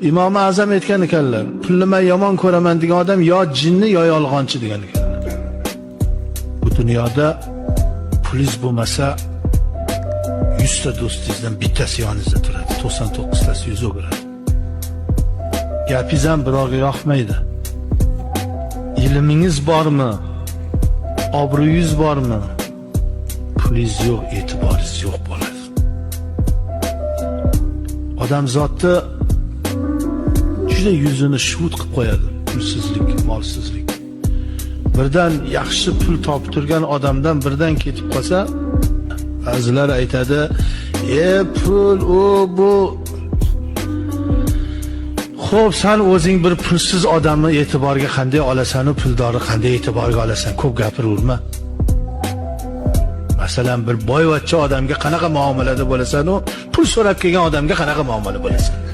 Imom Azam aytgan ekanlar, pulni men yomon ko'raman degan odam yo jinni yo yolg'onchi degan ekanlar. Bu dunyoda pulingiz bo'lmasa 100 ta do'stingizdan bittasi yoningizda turadi, 99 tasi yuz o'giradi. Gapingiz ham birovga yoqmaydi. Ilmingiz bormi? Obro'yingiz bormi? Pulingiz yo'q, e'tiboringiz yo'q bo'ladi. Odam zotni juda yuzini shuvut qilib qo'yadi. Pulsizlik, molsizlik. Birdan yaxshi pul topib turgan odamdan birdan ketib qolsa, ba'zilar aytadi, pul u bu. Xo'p, sen o'zing bir pulsiz odamni e'tiborga qanday olasan, u puldorni qanday e'tiborga olasan? Ko'p gapiraverma. Masalan, bir boyvachcha odamga qanaqa muomalada bo'lasan, u pul so'rab kelgan odamga qanaqa muomala bo'lasan?